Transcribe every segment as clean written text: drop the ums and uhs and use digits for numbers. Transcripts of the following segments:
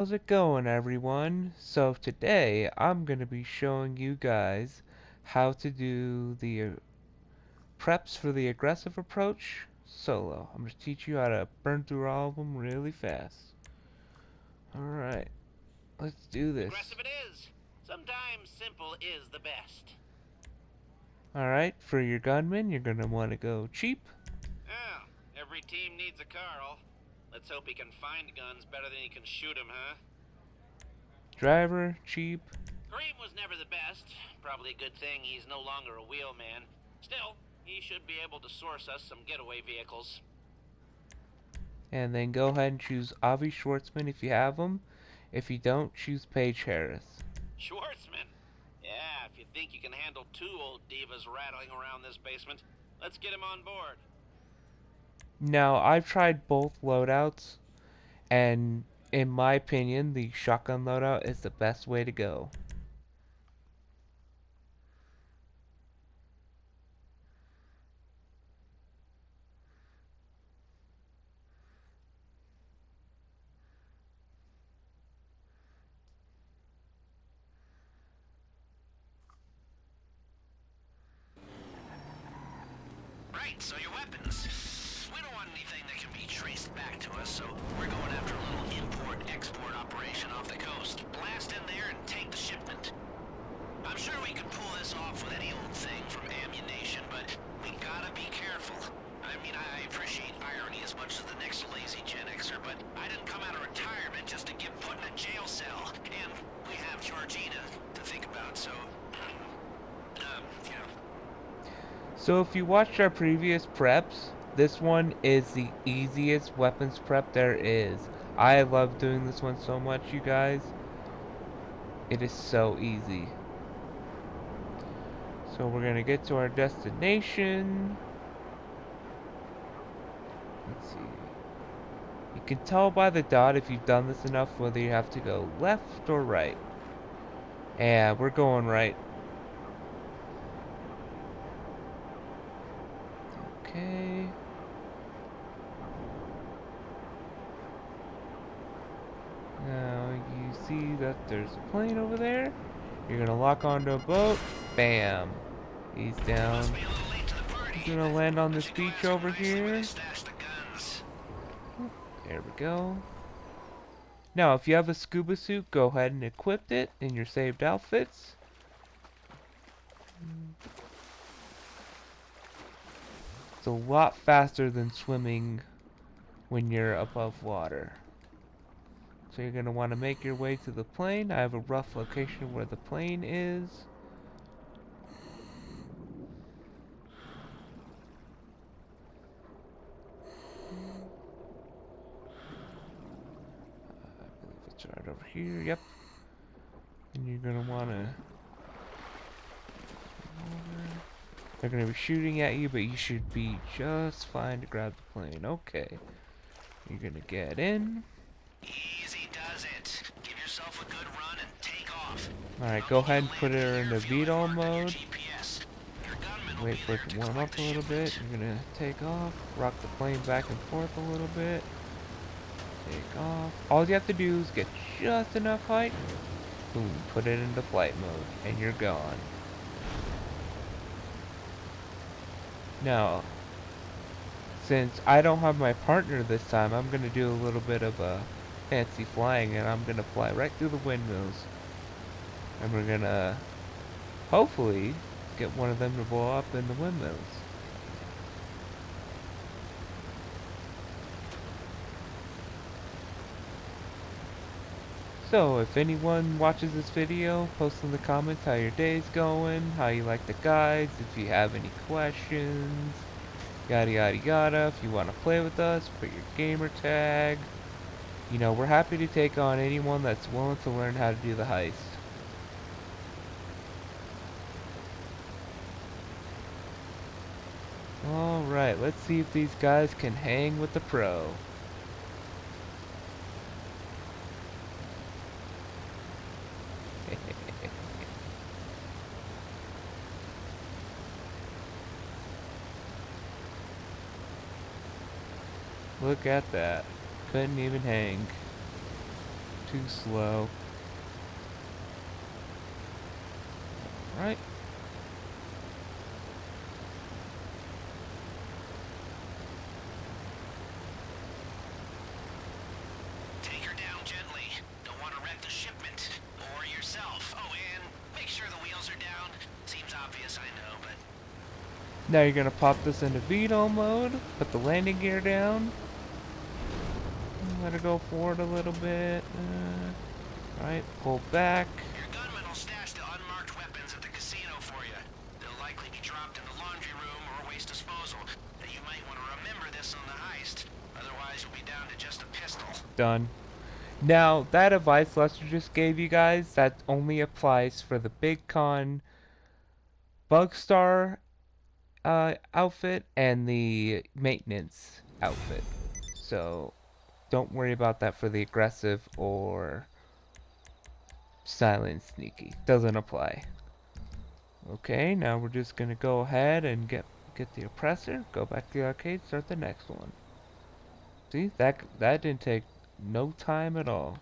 How's it going, everyone? So today I'm going to be showing you guys how to do the preps for the aggressive approach solo. I'm going to teach you how to burn through all of them really fast. Alright, let's do this. Aggressive it is. Sometimes simple is the best. Alright, for your gunman, you're going to want to go cheap. Oh, every team needs a Carl. Let's hope he can find guns better than he can shoot 'em, huh? Driver, cheap. Kareem was never the best. Probably a good thing he's no longer a wheelman. Still, he should be able to source us some getaway vehicles. And then go ahead and choose Avi Schwartzman if you have him. If you don't, choose Paige Harris. Schwartzman? Yeah, if you think you can handle two old divas rattling around this basement, let's get him on board. Now, I've tried both loadouts, and in my opinion, the shotgun loadout is the best way to go. Right, so your weapons. We don't want anything that can be traced back to us, so we're going after a little import-export operation off the coast. Blast in there and take the shipment. I'm sure we could pull this off with any old thing from ammunition, but we gotta be careful. I mean, I appreciate irony as much as the next lazy Gen Xer, but I didn't come out of retirement just to get put in a jail cell. And we have Georgina to think about, so... you know... So if you watched our previous preps, this one is the easiest weapons prep there is. I love doing this one so much, you guys. It is so easy. So we're gonna get to our destination. Let's see. You can tell by the dot if you've done this enough whether you have to go left or right. And we're going right. Okay. Now you see that there's a plane over there. You're gonna lock onto a boat. Bam. He's down. He's gonna land on this beach over here. There we go. Now, if you have a scuba suit, go ahead and equip it in your saved outfits. It's a lot faster than swimming when you're above water. So you're going to want to make your way to the plane. I have a rough location of where the plane is. I believe it's right over here. Yep. And you're going to want to... They're going to be shooting at you, but you should be just fine to grab the plane. Okay. You're going to get in. Easy does it. Give yourself a good run and take off. Alright, go ahead and put her into VTOL mode. Wait for it to warm up a little bit. You're gonna take off, rock the plane back and forth a little bit. Take off. All you have to do is get just enough height. Boom, put it into flight mode, and you're gone. Now, since I don't have my partner this time, I'm gonna do a little bit of a fancy flying, and I'm gonna fly right through the windmills. And we're gonna, hopefully, get one of them to blow up in the windmills. So, if anyone watches this video, post in the comments how your day's going, how you like the guides, if you have any questions, yada yada yada. If you want to play with us, put your gamer tag. You know, we're happy to take on anyone that's willing to learn how to do the heist. Alright, let's see if these guys can hang with the pro. Look at that. Couldn't even hang. too slow. Right. Take her down gently. Don't want to wreck the shipment. Or yourself. Oh, and make sure the wheels are down. Seems obvious, I know, but... Now you're gonna pop this into veto mode, put the landing gear down, let it go forward a little bit, right, pull back. Your gunman will stash the unmarked weapons at the casino for you. They'll likely be dropped in the laundry room or waste disposal. You might want to remember this on the heist. Otherwise, you'll be down to just a pistol. Done. Now, that advice Lester just gave you guys, that only applies for the Big Con Bugstar outfit and the maintenance outfit. So, don't worry about that for the aggressive or silent sneaky. Doesn't apply. Okay, now we're just gonna go ahead and get the oppressor, go back to the arcade, start the next one. See, that didn't take no time at all.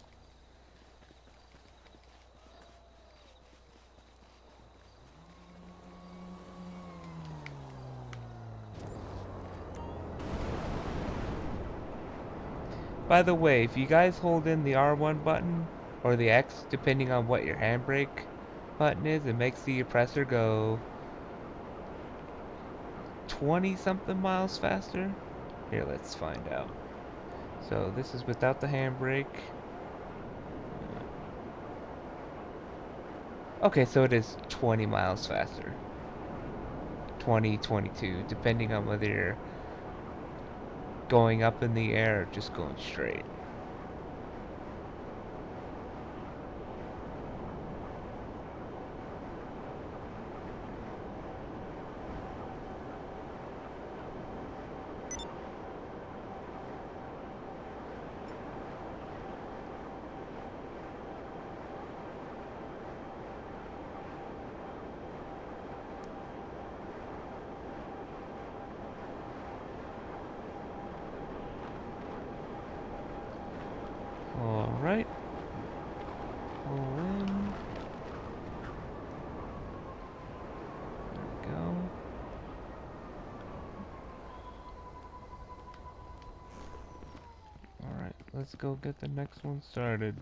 By the way, if you guys hold in the R1 button or the X, depending on what your handbrake button is, it makes the oppressor go 20 something miles faster. Here, let's find out. So this is without the handbrake. Okay, so it is 20 miles faster. 20, 22, depending on whether you're going up in the air or just going straight. Alright. Pull in. There we go. Alright, let's go get the next one started.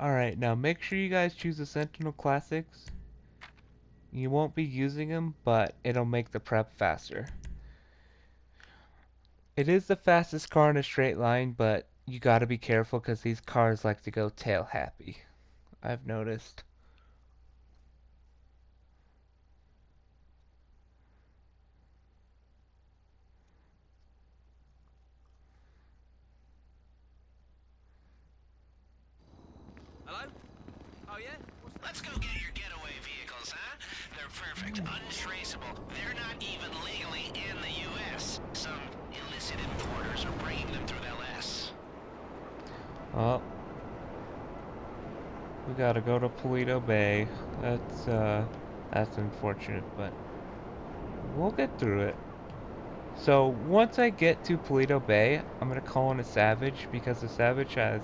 Alright, now make sure you guys choose the Sentinel Classics. You won't be using them, but it'll make the prep faster. It is the fastest car in a straight line, but you gotta be careful because these cars like to go tail happy. I've noticed. Hello? Oh, yeah? Let's go get your getaway vehicles, huh? They're perfect, untraceable. They're not even legally in the U.S. Some illicit importers are bringing them through LS. Oh, we gotta go to Paleto Bay. That's unfortunate, but we'll get through it. So once I get to Paleto Bay, I'm gonna call in a Savage because the Savage has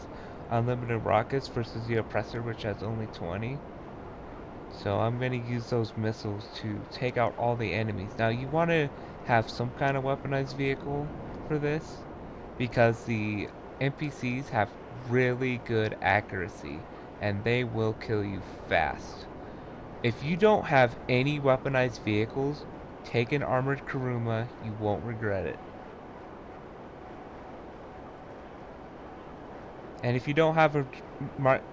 unlimited rockets versus the Oppressor, which has only 20. So I'm gonna use those missiles to take out all the enemies. Now you want to have some kind of weaponized vehicle for this because the NPCs have really good accuracy and they will kill you fast. If you don't have any weaponized vehicles, take an armored Kuruma, you won't regret it. And if you don't have a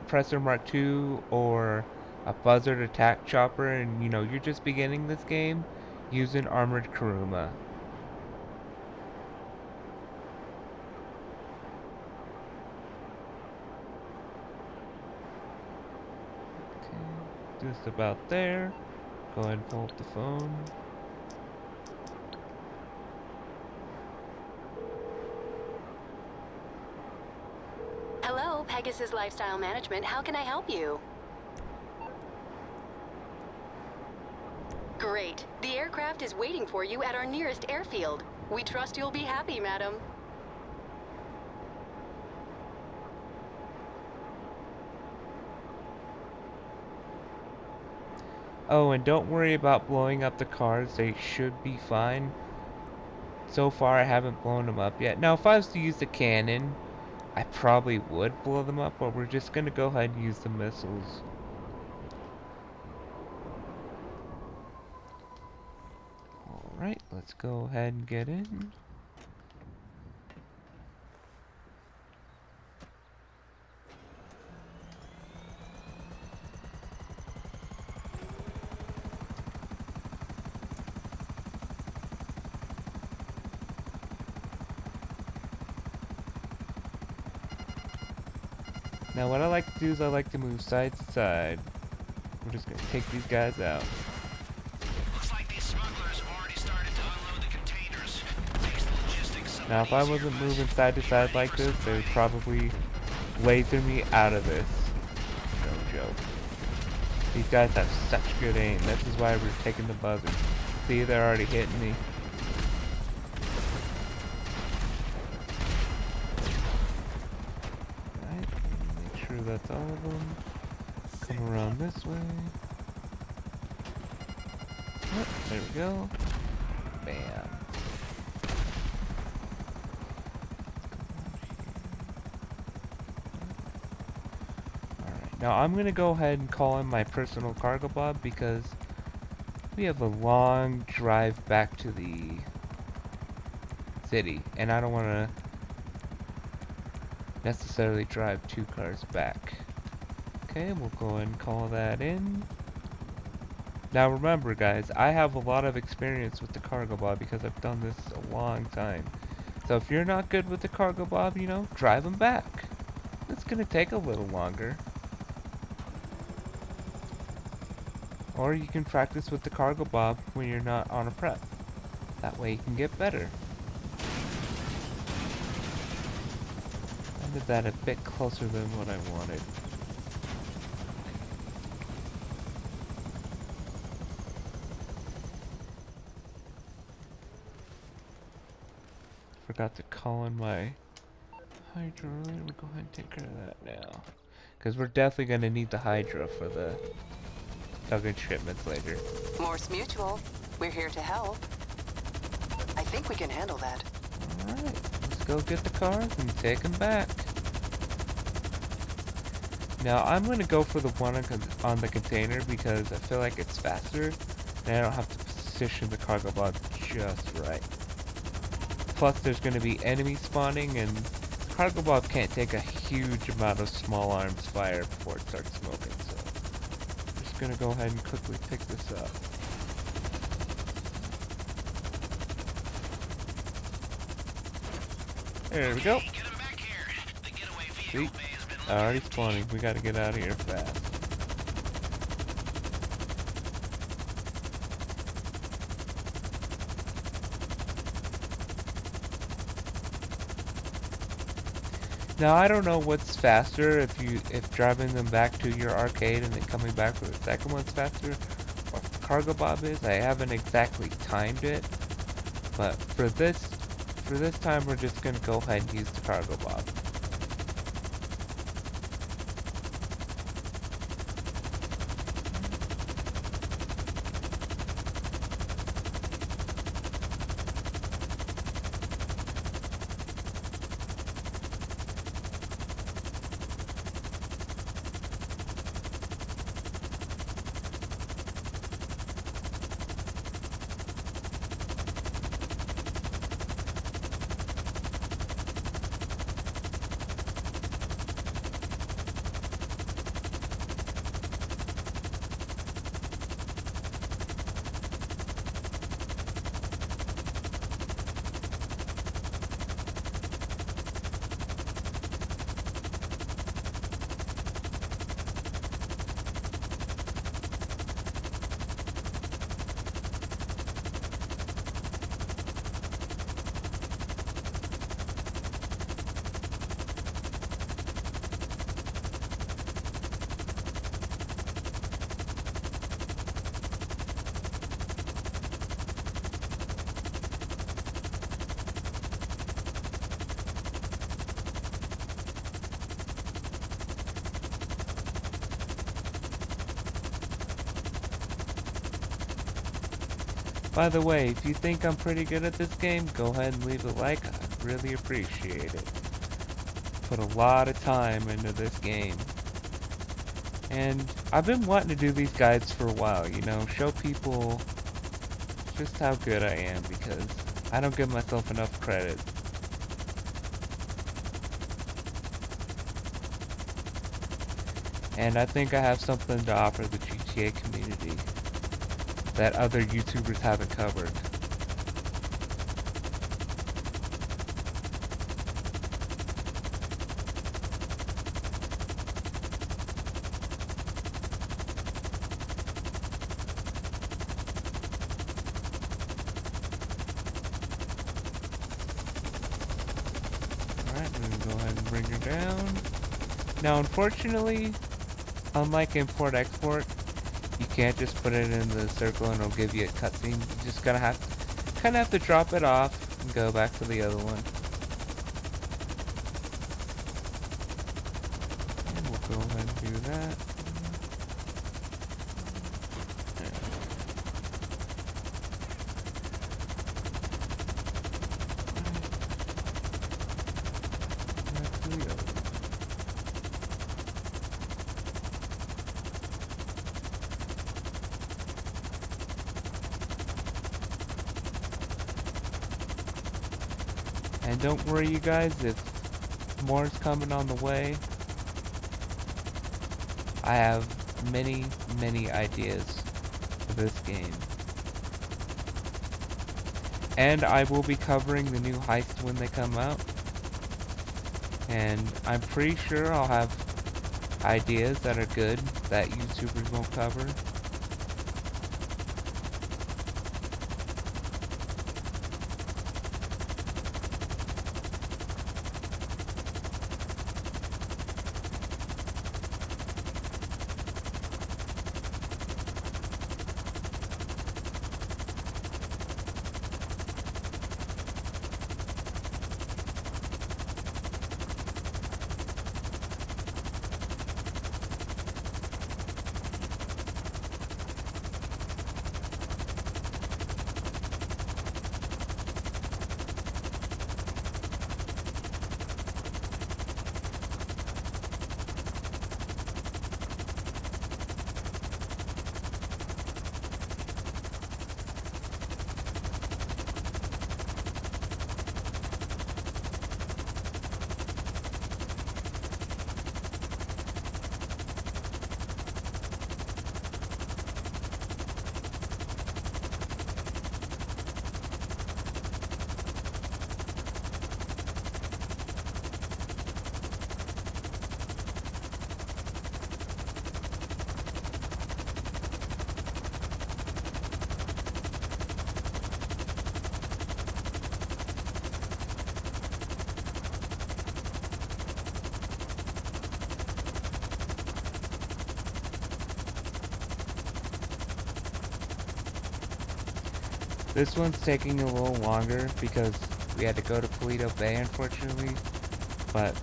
Presser Mark II or a Buzzard attack chopper and you're just beginning this game, use an armored Kuruma. just about there. Go ahead and pull up the phone. Hello, Pegasus Lifestyle Management. How can I help you? Great. The aircraft is waiting for you at our nearest airfield. We trust you'll be happy, madam. Oh, and don't worry about blowing up the cars. They should be fine. So far, I haven't blown them up yet. Now, if I was to use the cannon, I probably would blow them up, but we're just gonna go ahead and use the missiles. Alright, let's go ahead and get in. Now what I like to do is I like to move side to side. We're just gonna take these guys out. Looks like these smugglers have already started to unload the containers. Makes the logistics so Now if I easier, wasn't but moving side to be side ready like for this, some they would fighting. probably laser me out of this. No joke. These guys have such good aim. This is why we're taking the buzzer. See, they're already hitting me. Alright, make sure that's all of them. Come around this way. Yep, there we go. Bam. Alright, now I'm gonna go ahead and call in my personal cargo bob because we have a long drive back to the city, and I don't want to necessarily drive 2 cars back. Okay, we'll go ahead and call that in. Now remember guys, I have a lot of experience with the cargo bob because I've done this a long time. So if you're not good with the cargo bob, you know, drive them back. It's gonna take a little longer. Or you can practice with the cargo bob when you're not on a prep. That way you can get better. I did that a bit closer than what I wanted. Forgot to call in my hydro earlier. We'll go ahead and take care of that now. Because we're definitely going to need the hydro for the tug shipments later. Morse Mutual. We're here to help. I think we can handle that. Alright, let's go get the cars and take them back. Now I'm going to go for the one on the container because I feel like it's faster and I don't have to position the cargo bob just right. Plus there's going to be enemies spawning and the cargo bob can't take a huge amount of small arms fire before it starts smoking, so I'm just going to go ahead and quickly pick this up. There we go. Get 'em back here. The getaway vehicle Sweet. bay has been looking Already empty. spawning. We gotta get out of here fast. Now I don't know what's faster, if driving them back to your arcade and then coming back for the second one's faster, or if the cargo bob is. I haven't exactly timed it, but for this time we're just gonna go ahead and use the cargo bob. By the way, if you think I'm pretty good at this game, go ahead and leave a like. I'd really appreciate it. Put a lot of time into this game. And I've been wanting to do these guides for a while, you know, show people just how good I am, because I don't give myself enough credit. And I think I have something to offer the GTA community that other YouTubers haven't covered. Alright, I'm gonna go ahead and bring her down. Now, unfortunately, unlike import-export, you can't just put it in the circle and it'll give you a cutscene. You just kind of have to drop it off and go back to the other one. And we'll go ahead and do that. Back to the other one. And don't worry, you guys, if more's coming on the way, I have many, many ideas for this game. And I will be covering the new Heist when they come out. And I'm pretty sure I'll have ideas that are good that YouTubers won't cover. This one's taking a little longer because we had to go to Toledo Bay, unfortunately, but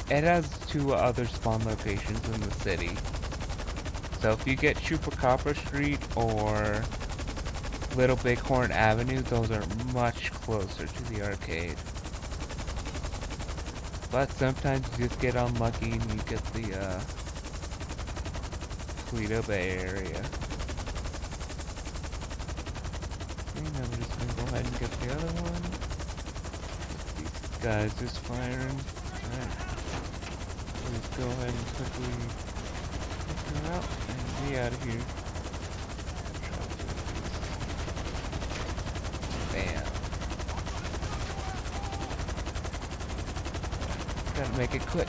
it has 2 other spawn locations in the city. So if you get Chupacabra Street or Little Bighorn Avenue, those are much closer to the arcade. But sometimes you just get unlucky and you get the Toledo Bay area. Okay, now we're just gonna go ahead and get the other one. These guys just firing. Alright. Let's go ahead and quickly take her out and be out of here. Bam. Gotta make it quick.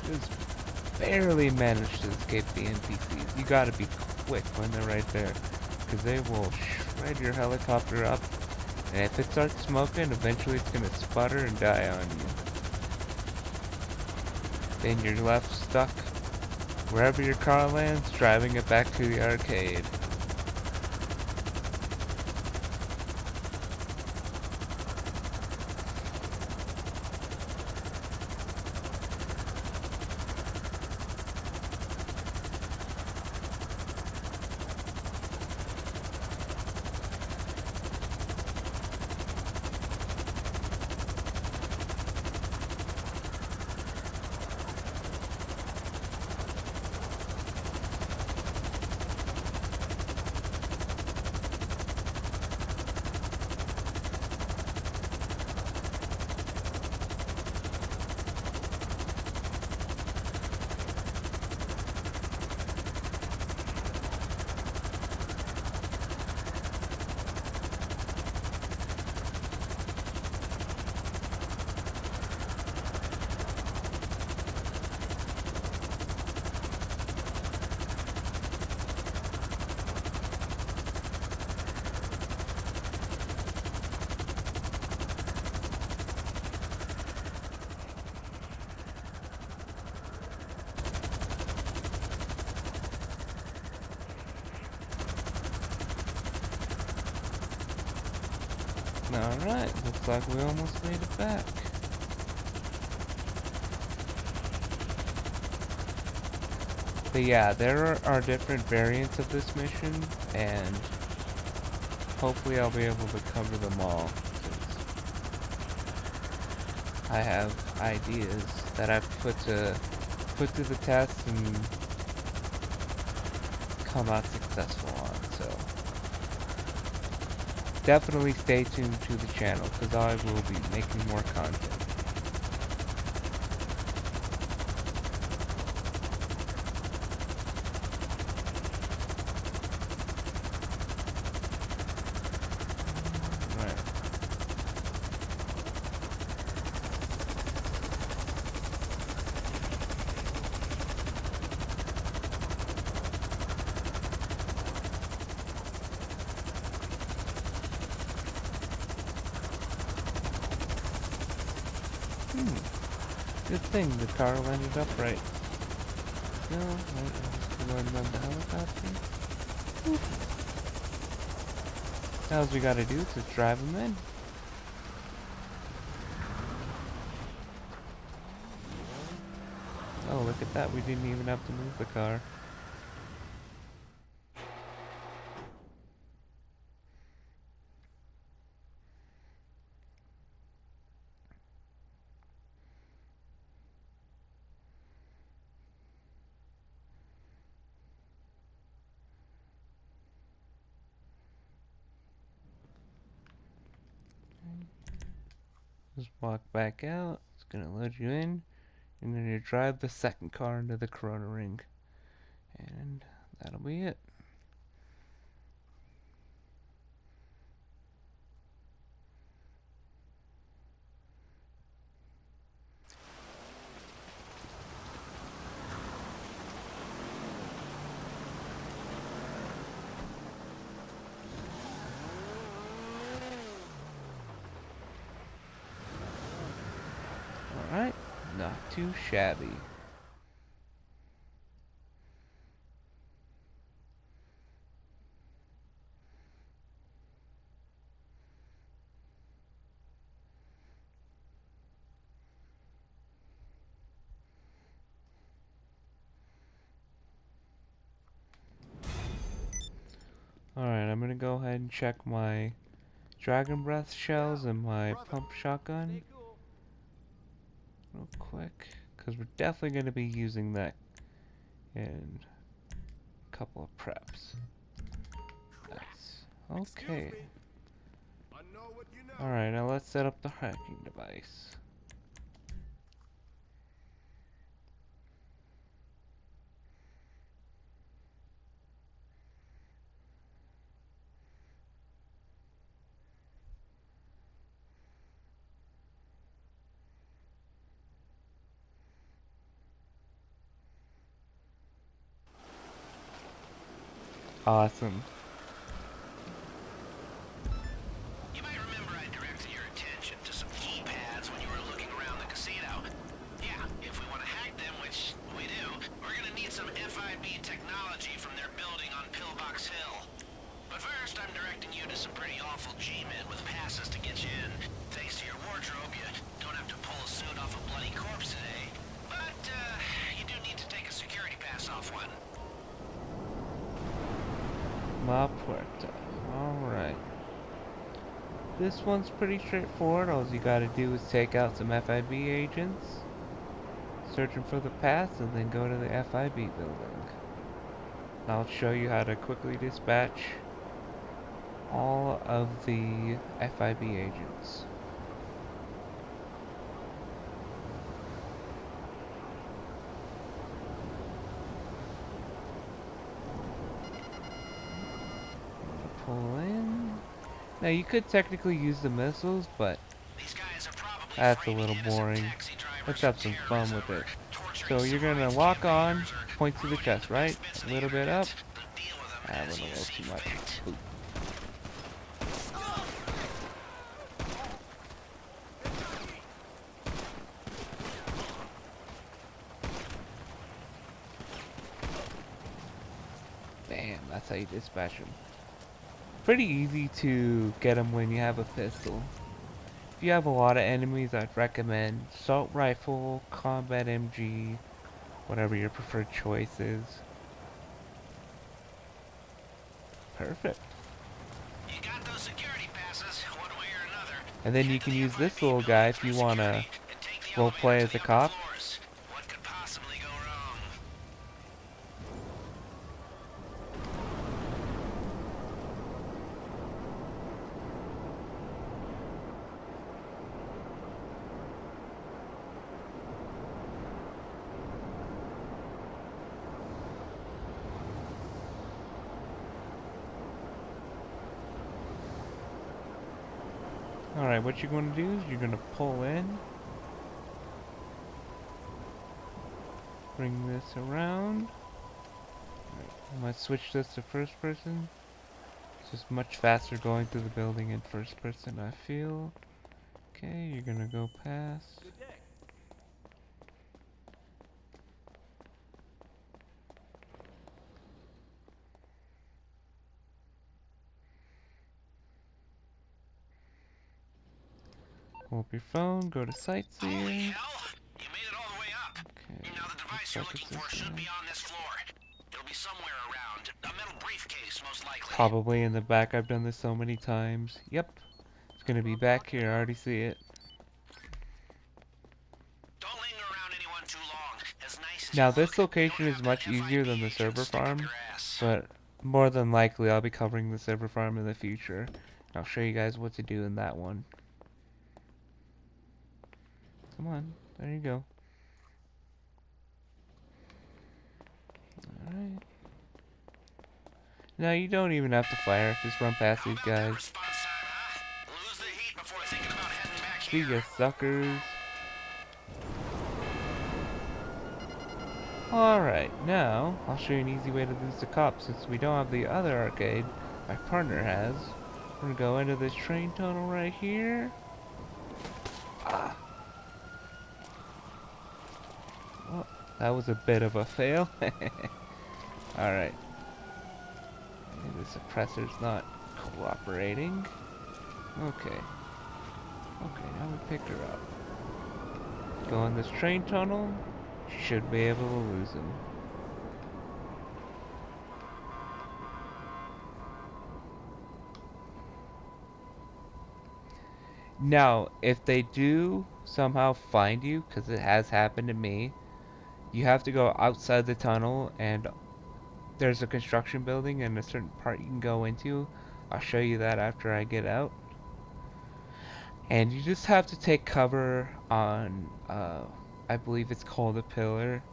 Just barely managed to escape the NPCs. You gotta be quick when they're right there, because they will shred your helicopter up, and if it starts smoking, eventually it's gonna sputter and die on you. Then you're left stuck wherever your car lands, driving it back to the arcade. Alright, looks like we almost made it back. But yeah, there are different variants of this mission, and hopefully I'll be able to cover them all, since I have ideas that I've put to the test and come out successful on, so definitely stay tuned to the channel, because I will be making more content. Right. Good thing the car landed upright. No, wait, I'm going to run the helicopter. Now all we gotta do is just drive them in. Oh, look at that, we didn't even have to move the car. Just walk back out, it's gonna load you in. You're gonna drive the second car into the Corona ring. And that'll be it. Alright, not too shabby. Alright, I'm gonna go ahead and check my Dragon Breath shells and my pump shotgun real quick, because we're definitely gonna be using that in a couple of preps. That's okay. Alright, now let's set up the hacking device. Awesome. You might remember I directed your attention to some keypads when you were looking around the casino. Yeah, if we want to hack them, which we do, we're gonna need some FIB technology from their building on Pillbox Hill. But first, I'm directing you to some pretty awful G-men with passes to get you in. Thanks to your wardrobe, you don't have to pull a suit off a bloody corpse today. But, you do need to take a security pass off one. La Puerta. Alright. This one's pretty straightforward. All you gotta do is take out some FIB agents, search them for the pass, and then go to the FIB building. I'll show you how to quickly dispatch all of the FIB agents. Pull in. Now you could technically use the missiles, but that's a little boring. Let's have some fun with it. So you're gonna walk on, point to the chest, right? A little bit up. Ah, a little too much. Ooh. Bam, that's how you dispatch them. pretty easy to get them when you have a pistol. If you have a lot of enemies, I'd recommend assault rifle, combat MG, whatever your preferred choice is. Perfect. You got those security passes, one way or another. And then you Head to can the use this FIB little building guy if through you want to security and take the role elevator play to as a the upper cop. floors. What could possibly go wrong? Alright, what you're going to do is you're going to pull in. Bring this around. I'm going to switch this to first person. It's just much faster going through the building in first person, I feel. Okay, you're going to go past. Pull up your phone, go to Holy sightseeing. hell! You made it all the way up. Okay, Now the device looks you're like looking it's this for should way. be on this floor. It'll be somewhere around. A metal briefcase, most likely. Probably in the back. I've done this so many times. Yep, it's gonna be back here. I already see it. Don't linger around anyone too long. As nice as you Now look, this you location don't is have that much easier FIB than the agent server stick up farm, your ass. but more than likely I'll be covering the server farm in the future. I'll show you guys what to do in that one. Come on, there you go. Alright. Now you don't even have to fire, just run past How these about that guys. response time, huh? Lose the heat before thinking about heading back See here. ya, suckers. Alright, now I'll show you an easy way to lose the cops since we don't have the other arcade my partner has. We're gonna go into this train tunnel right here. Ah. Well, that was a bit of a fail. Alright. The suppressor's not cooperating. Okay. Okay, now we pick her up. Go in this train tunnel. Should be able to lose him. Now, if they do somehow find you, because it has happened to me, you have to go outside the tunnel, and there's a construction building and a certain part you can go into. I'll show you that after I get out. And you just have to take cover on, I believe it's called a pillar,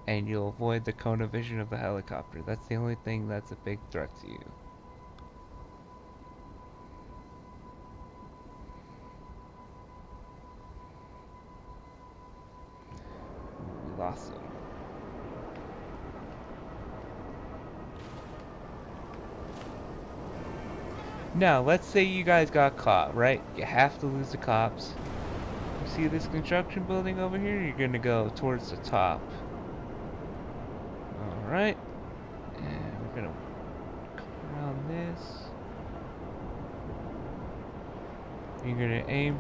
and you'll avoid the cone of vision of the helicopter. That's the only thing that's a big threat to you. We lost him. Now, let's say you guys got caught, right? You have to lose the cops. You see this construction building over here? You're gonna go towards the top. Alright. And we're gonna come around this. You're gonna aim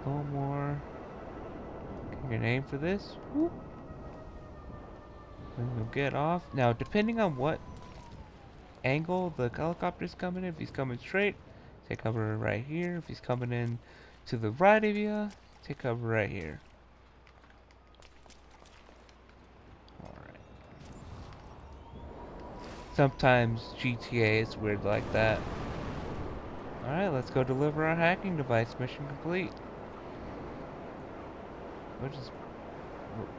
a little more. You're gonna aim for this. Whoop. Then you'll get off. Now, depending on what angle the helicopter's coming in, if he's coming straight, take cover right here. If he's coming in to the right of you, take cover right here. Alright. Sometimes GTA is weird like that. Alright, let's go deliver our hacking device. Mission complete. We're just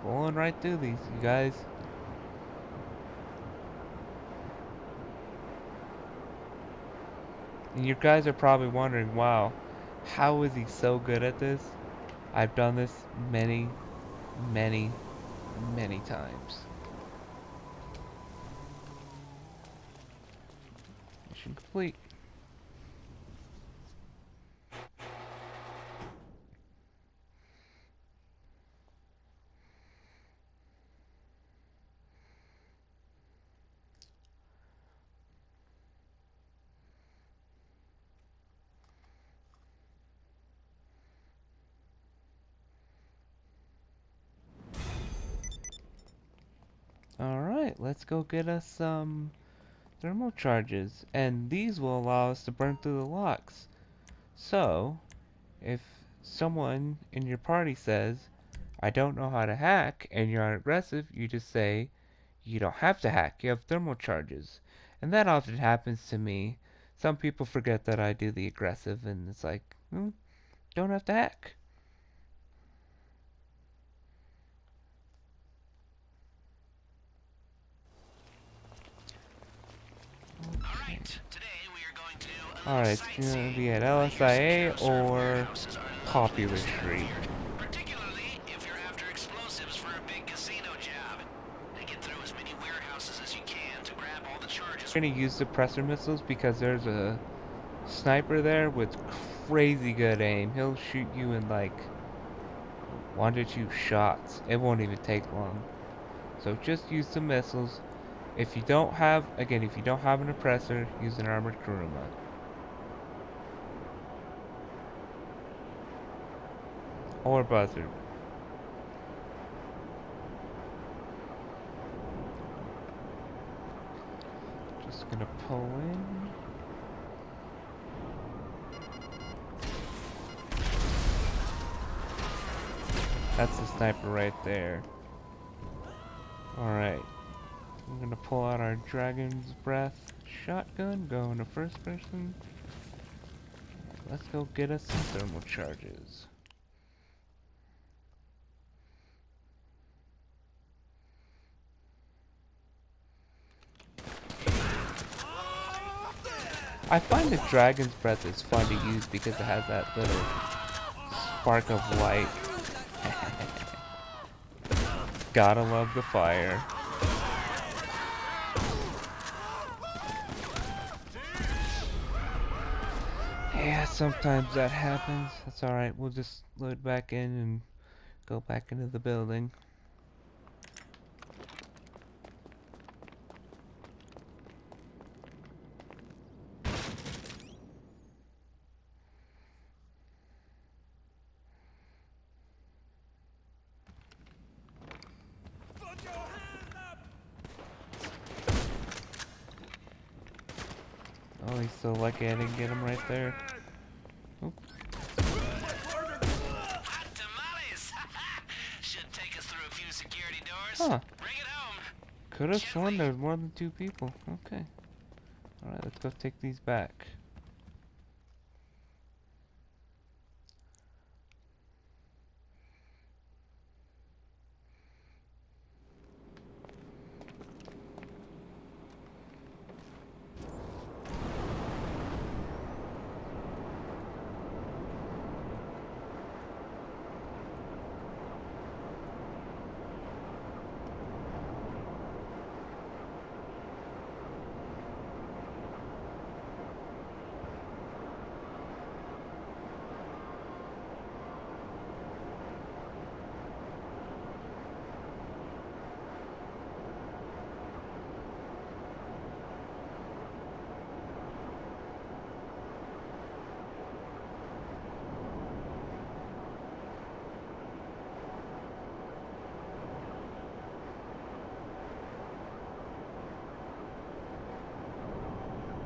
rolling right through these, you guys. And you guys are probably wondering, wow, how is he so good at this? I've done this many, many, many times. Mission complete. Alright, let's go get us some thermal charges. And these will allow us to burn through the locks. So, if someone in your party says, I don't know how to hack, and you're aggressive, you just say, you don't have to hack, you have thermal charges. And that often happens to me. Some people forget that I do the aggressive, and it's like, don't have to hack. Okay. Alright, today we are going to do a little Alright, it's gonna sightseeing. be at Your LSIA secure server or warehouses are lovely Popular this time of Street. year, particularly if you're after explosives for a big casino job. And get through as many warehouses as you can to grab all the charges. We're gonna use suppressor missiles because there's a sniper there with crazy good aim. He'll shoot you in like 1 to 2 shots. It won't even take long. So just use the missiles. If you don't have, again, if you don't have an oppressor, use an armored Kuruma. Or buzzard. Just gonna pull in. That's the sniper right there. Alright. I'm gonna pull out our Dragon's Breath shotgun, go into first person. Let's go get us some thermal charges. I find the Dragon's Breath is fun to use because it has that little spark of light. Gotta love the fire. Yeah, sometimes that happens. That's alright, we'll just load back in and go back into the building. Oh, he's so lucky I didn't get him right there. Oop. Hot tamales! Should take us through a few security doors. Huh. Bring it home. Could have sworn there was more than 2 people. Okay. Alright, let's go take these back.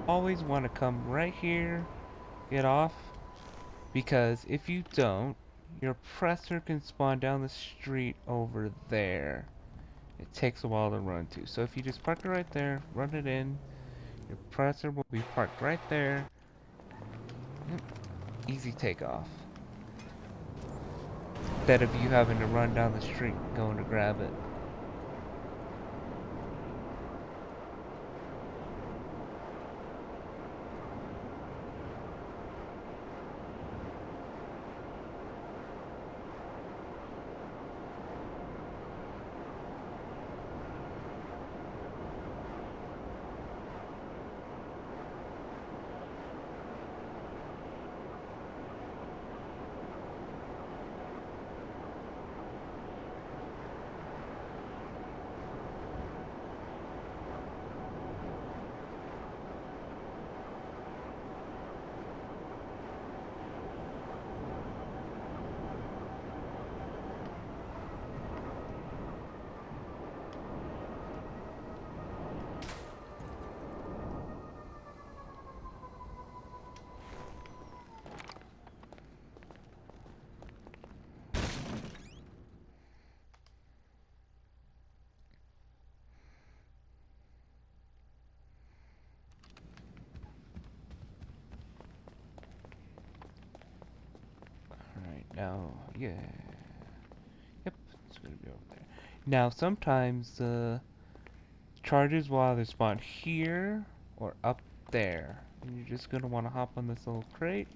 Always want to come right here, get off, because if you don't, your presser can spawn down the street over there. It takes a while to run to. So if you just park it right there, run it in, your presser will be parked right there. Yep. Easy takeoff. Instead of you having to run down the street going to grab it. now, yeah. Yep, it's gonna be over there. Now, sometimes the charges will either spawn here or up there. And you're just gonna want to hop on this little crate,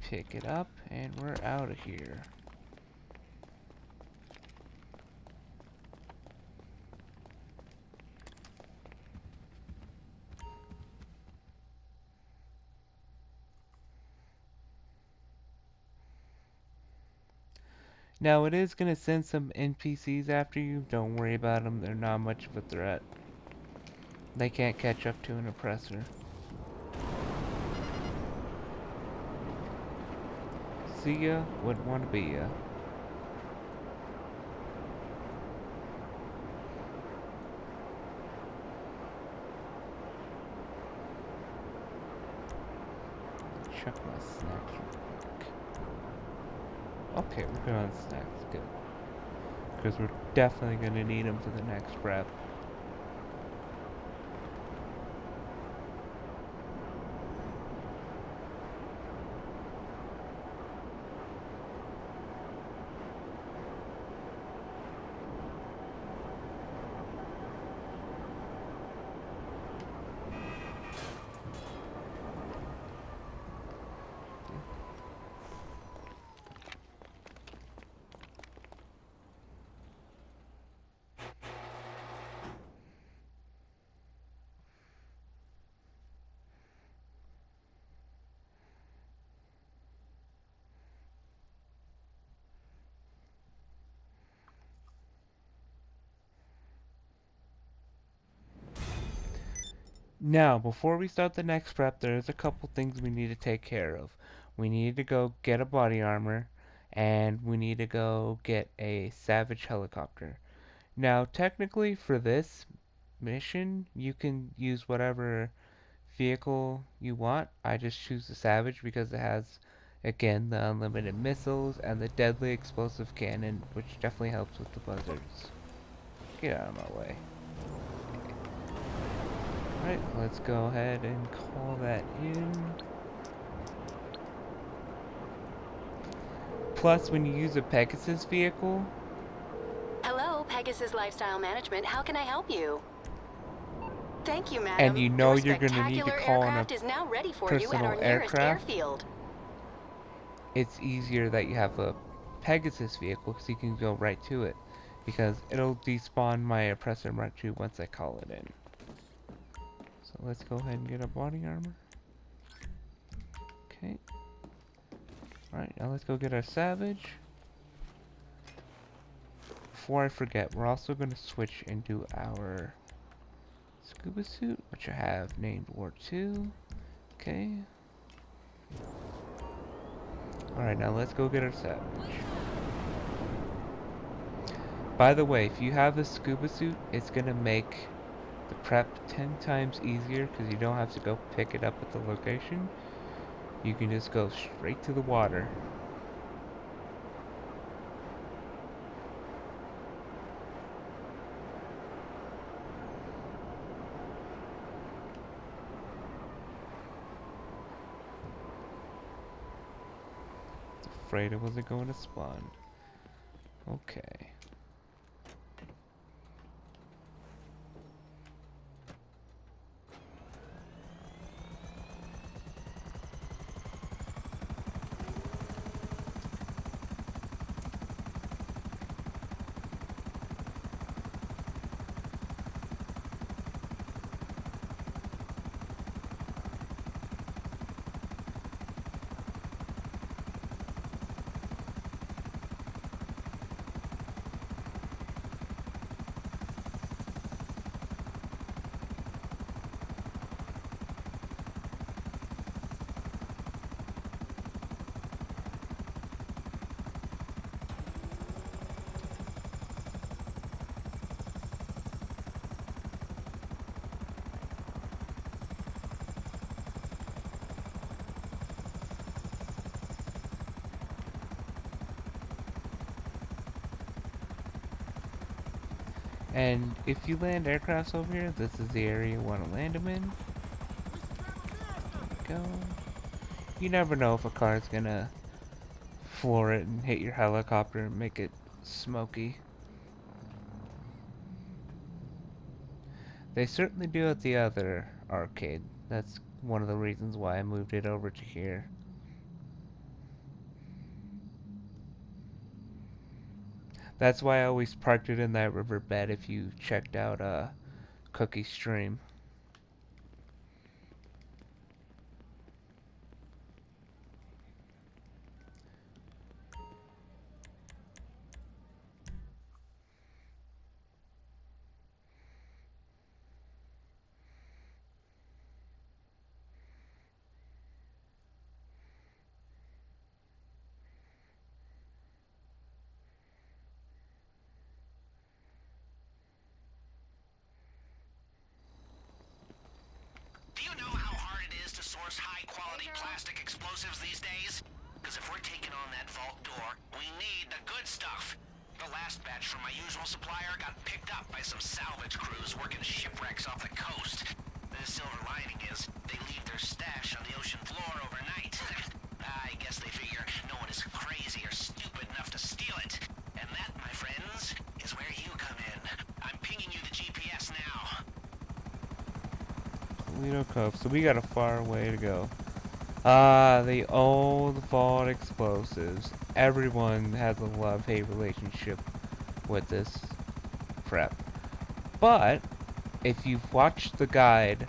pick it up, and we're out of here. Now, it is gonna send some NPCs after you. Don't worry about them. They're not much of a threat. They can't catch up to an oppressor. See ya, wouldn't want to be ya. Check my snacks real quick. Okay, we're good on snacks, good. Because we're definitely going to need them for the next prep. Now, before we start the next prep, there's a couple things we need to take care of. We need to go get a body armor, and we need to go get a Savage helicopter. Now, technically, for this mission, you can use whatever vehicle you want. I just choose the Savage because it has, again, the unlimited missiles and the deadly explosive cannon, which definitely helps with the buzzards. Get out of my way. Alright, let's go ahead and call that in. Plus, when you use a Pegasus vehicle... Hello, Pegasus Lifestyle Management. How can I help you? Thank you, madam. And you know Your you're going to need to spectacular call in a aircraft is now ready for you at our personal nearest aircraft, airfield. it's easier that you have a Pegasus vehicle because you can go right to it. Because it'll despawn my oppressor mark 2 once I call it in. So let's go ahead and get a body armor. Okay. Alright, now let's go get our Savage. Before I forget, we're also going to switch into our scuba suit, which I have named War 2. Okay. Alright, now let's go get our Savage. By the way, if you have a scuba suit, it's going to make the prep 10 times easier because you don't have to go pick it up at the location. You can just go straight to the water. Afraid it wasn't going to spawn. Okay. And if you land aircrafts over here, this is the area you want to land them in. There we go. You never know if a car is gonna floor it and hit your helicopter and make it smoky. They certainly do at the other arcade. That's one of the reasons why I moved it over to here. That's why I always parked it in that riverbed if you checked out Cookie's stream. Do you know how hard it is to source high-quality plastic explosives these days? Because if we're taking on that vault door, we need the good stuff. The last batch from my usual supplier got picked up by some salvage crews working shipwrecks off the coast. The silver lining is they leave their stash on the ocean floor overnight. I guess they figure no one is crazy or stupid enough to steal it. And that, my friends, is where you come in. I'm pinging you the GPS now. Toledo Cove. So we got a far way to go. The old vault explosives. Everyone has a love-hate relationship with this prep. But if you've watched the guide,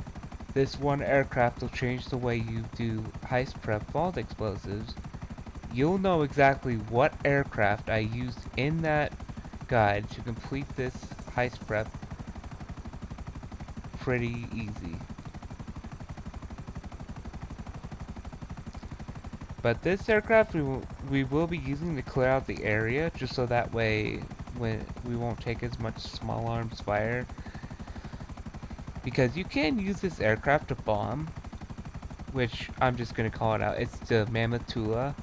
this one aircraft will change the way you do heist prep vault explosives. You'll know exactly what aircraft I used in that guide to complete this heist prep pretty easy. But this aircraft we will be using to clear out the area, just so that way when we won't take as much small arms fire. Because you can use this aircraft to bomb, which I'm just gonna call it out. It's the Mammoth Tula.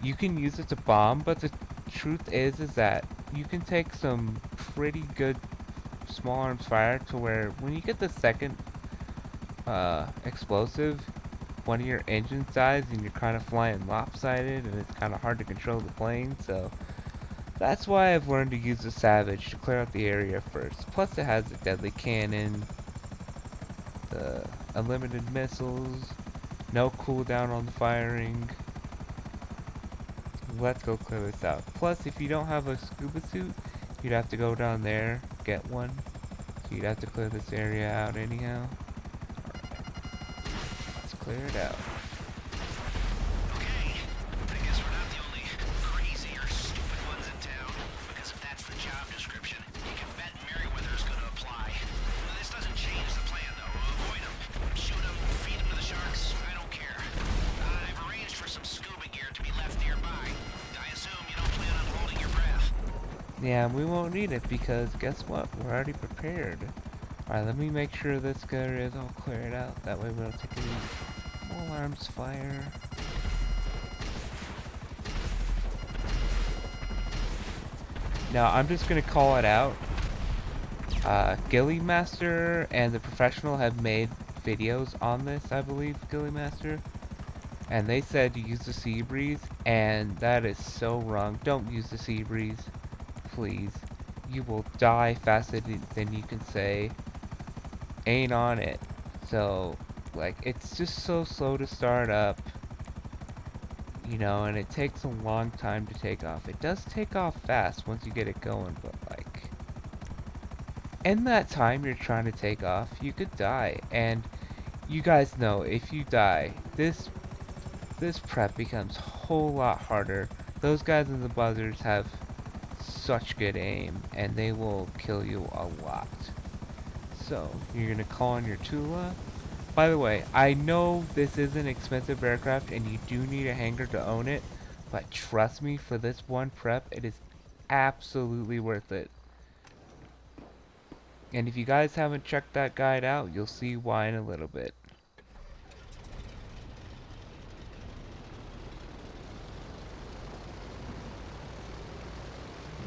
You can use it to bomb, but the truth is that you can take some pretty good small arms fire to where when you get the second explosive, one of your engines dies and you're kind of flying lopsided and it's kind of hard to control the plane. So that's why I've learned to use the Savage to clear out the area first. Plus it has the deadly cannon, the unlimited missiles, no cooldown on the firing. Let's go clear this out. Plus if you don't have a scuba suit, you'd have to go down there, get one. So you'd have to clear this area out anyhow. Let's clear it out. Okay, I guess we're not the only crazy or stupid ones in town, because if that's the job description, you can bet Merryweather's gonna apply. This doesn't change the plan, though. Avoid them, shoot them, feed them to the sharks, I don't care. I've arranged for some scuba gear to be left nearby. I assume you don't plan on holding your breath. Yeah, we won't need it because guess what? We're already prepared. Alright, let me make sure this area is all cleared out. That way we don't take any small arms fire. Now, I'm just going to call it out. Gilly Master and the Professional have made videos on this, I believe, Gilly Master. And they said to use the Sea Breeze, and that is so wrong. Don't use the Sea Breeze, please. You will die faster than you can say. Ain't on it. So, like, it's just so slow to start up. You know, and it takes a long time to take off. It does take off fast once you get it going, but like, in that time you're trying to take off, you could die. And you guys know, if you die, this prep becomes a whole lot harder. Those guys in the buzzers have such good aim, and they will kill you a lot. So, you're gonna call on your Tula. By the way, I know this is an expensive aircraft and you do need a hangar to own it, but trust me, for this one prep, it is absolutely worth it. And if you guys haven't checked that guide out, you'll see why in a little bit.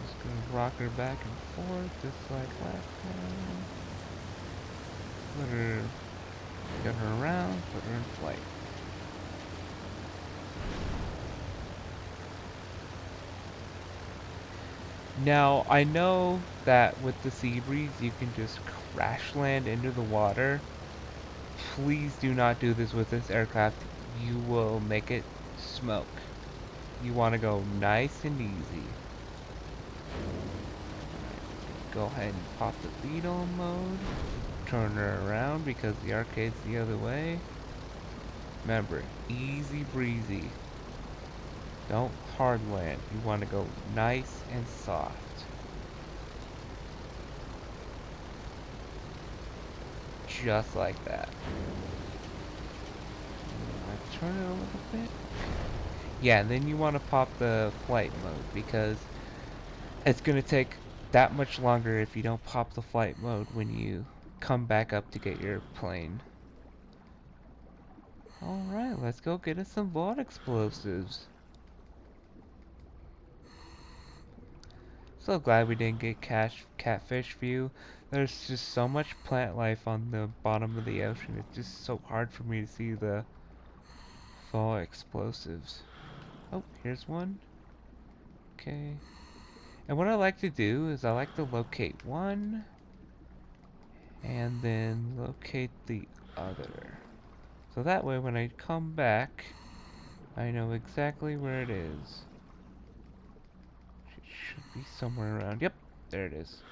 Just gonna rock her back and forth, just like last time. Let her get her around, put her in flight. Now, I know that with the sea breeze, you can just crash land into the water. Please do not do this with this aircraft. You will make it smoke. You want to go nice and easy. Go ahead and pop the Beetle mode. Turn her around because the arcade's the other way. Remember, easy breezy. Don't hard land. You want to go nice and soft. Just like that. Turn it a little bit. Yeah, and then you want to pop the flight mode because it's going to take that much longer if you don't pop the flight mode when you come back up to get your plane. Alright, let's go get us some vault explosives. So glad we didn't get catfish view. There's just so much plant life on the bottom of the ocean. It's just so hard for me to see the vault explosives. Oh, here's one. Okay. And what I like to do is I like to locate one and then locate the other. So that way when I come back, I know exactly where it is. It should be somewhere around. Yep, there it is.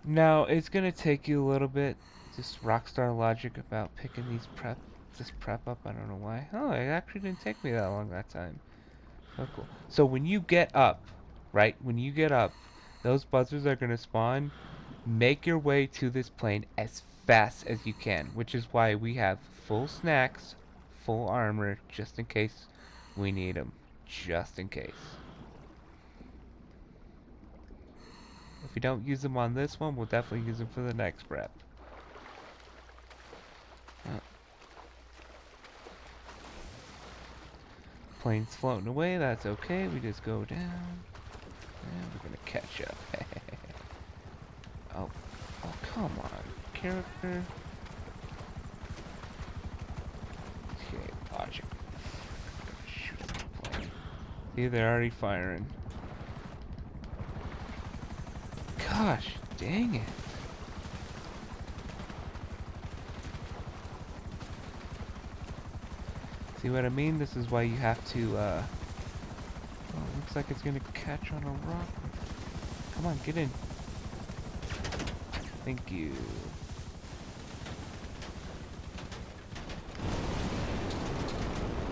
Now, it's gonna take you a little bit, just rockstar logic about picking this prep up. I don't know why. Oh, it actually didn't take me that long that time. Oh, cool. So when you get up, right, when you get up, those buzzers are gonna spawn. Make your way to this plane as fast as you can, which is why we have full snacks, full armor, just in case we need them. Just in case. If we don't use them on this one, we'll definitely use them for the next prep. Uh, Plane's floating away, that's okay. We just go down. And we're gonna catch up. Oh, oh, come on. Character. Okay, logic. Shoot the plane. See, they're already firing. Gosh, dang it. See what I mean? This is why you have to, oh, looks like it's gonna catch on a rock. Come on, get in. Thank you.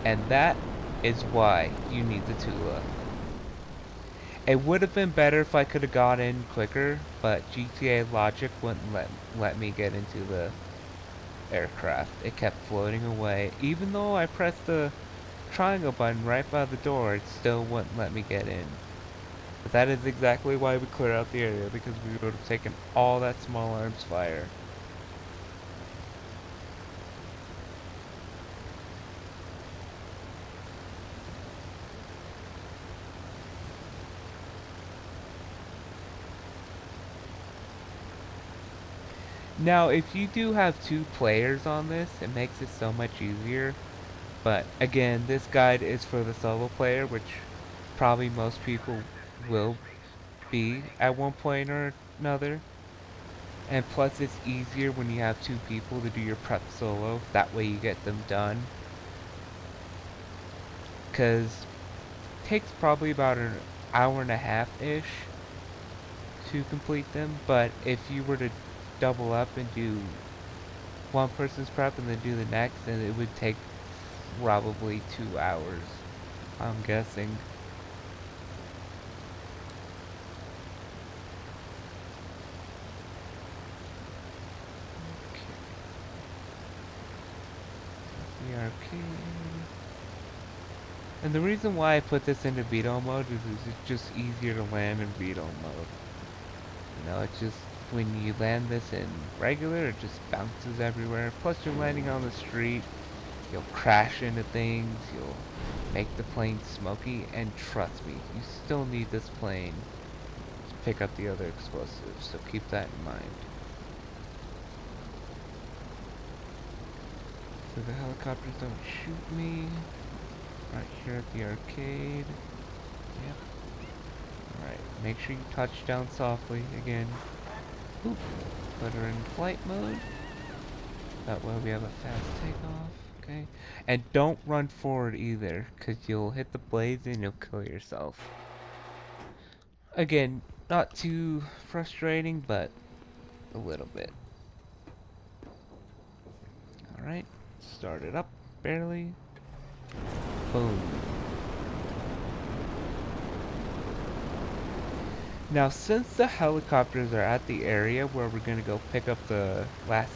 And that is why you need the Tula. It would have been better if I could have got in quicker, but GTA logic wouldn't let me get into the aircraft. It kept floating away. Even though I pressed the triangle button right by the door, it still wouldn't let me get in. But that is exactly why we cleared out the area, because we would have taken all that small arms fire. Now, if you do have 2 players on this, it makes it so much easier. But again, this guide is for the solo player, which probably most people will be at one point or another. And plus it's easier when you have 2 people to do your prep solo, that way you get them done. Cause it takes probably about an hour and a half-ish to complete them, but if you were to double up and do one person's prep and then do the next, then it would take probably 2 hours, I'm guessing. The arcade. And the reason why I put this into veto mode is it's just easier to land in veto mode. You know, it's just when you land this in regular, it just bounces everywhere. Plus you're landing on the street, you'll crash into things, you'll make the plane smoky, and trust me, you still need this plane to pick up the other explosives, so keep that in mind. So the helicopters don't shoot me. Right here at the arcade. Yep. Alright, make sure you touch down softly again. Oop. Put her in flight mode. That way we have a fast takeoff. Okay. And don't run forward either, because you'll hit the blades and you'll kill yourself. Again, not too frustrating, but a little bit. Alright, start it up, barely. Boom. Now, since the helicopters are at the area where we're going to go pick up the last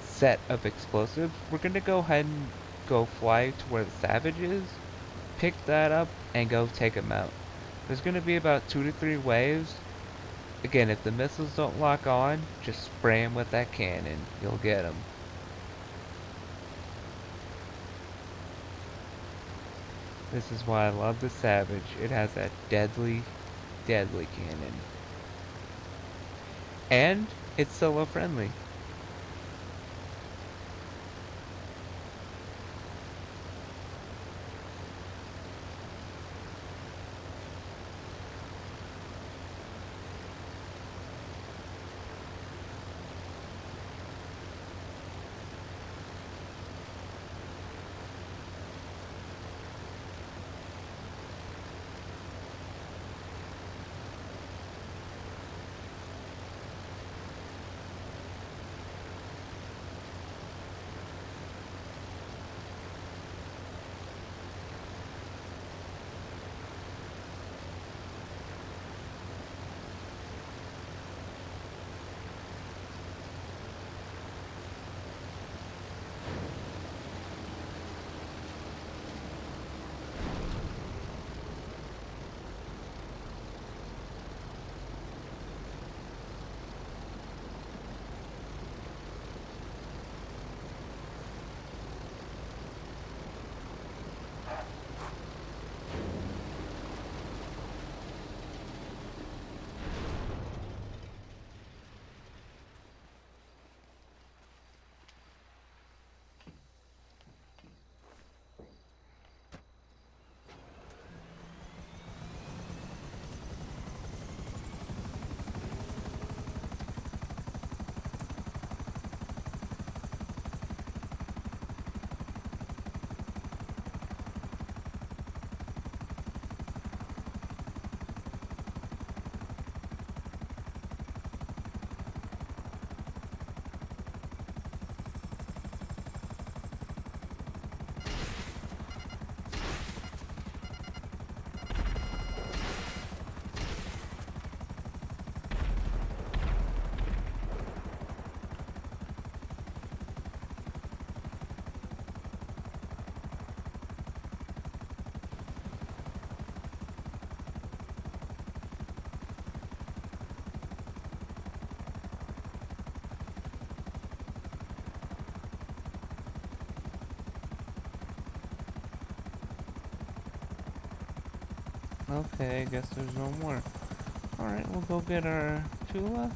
set of explosives, we're going to go ahead and go fly to where the Savage is, pick that up, and go take him out. There's going to be about 2 to 3 waves. Again, if the missiles don't lock on, just spray them with that cannon. You'll get them. This is why I love the Savage. It has that deadly, deadly cannon. And it's solo friendly. Okay, I guess there's no more. Alright, we'll go get our Tula,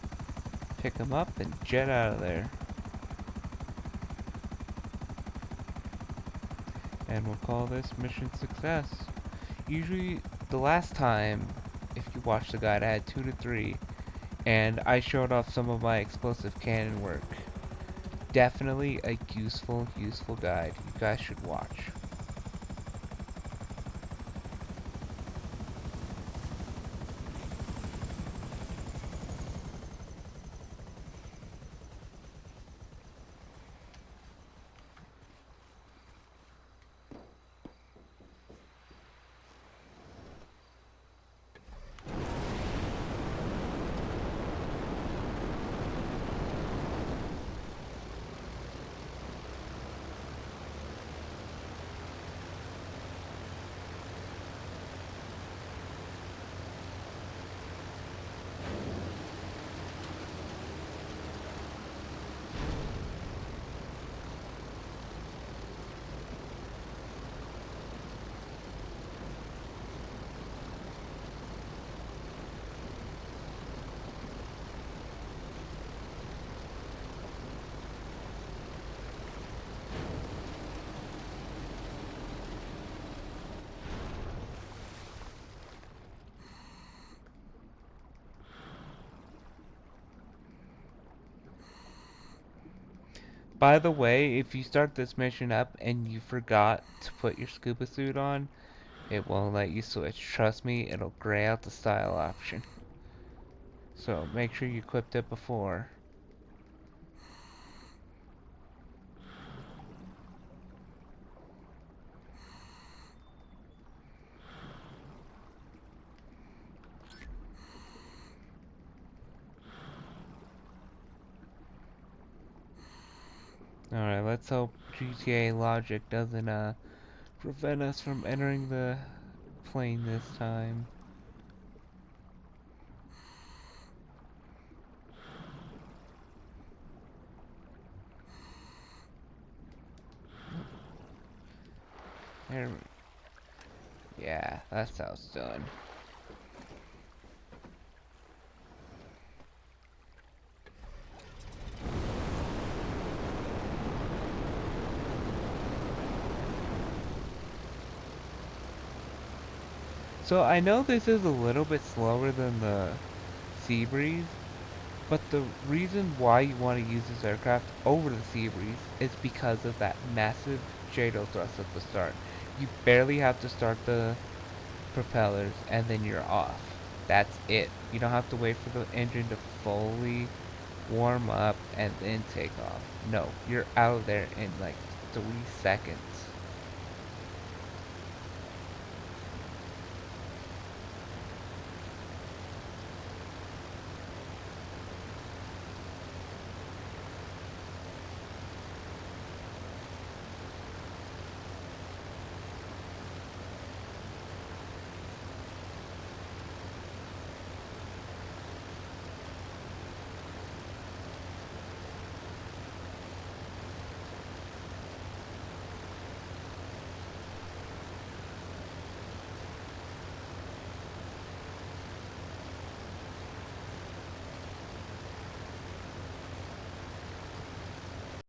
pick him up, and jet out of there. And we'll call this mission success. Usually, the last time, if you watched the guide, I had 2 to 3, and I showed off some of my explosive cannon work. Definitely a useful guide. You guys should watch. By the way, if you start this mission up and you forgot to put your scuba suit on, it won't let you switch. Trust me, it'll gray out the style option. So make sure you equipped it before. Alright, let's hope GTA logic doesn't prevent us from entering the plane this time. There, yeah, that's how it's done. So I know this is a little bit slower than the Sea Breeze, but the reason why you want to use this aircraft over the Sea Breeze is because of that massive JATO thrust at the start. You barely have to start the propellers and then you're off. That's it. You don't have to wait for the engine to fully warm up and then take off. No, you're out of there in like 3 seconds.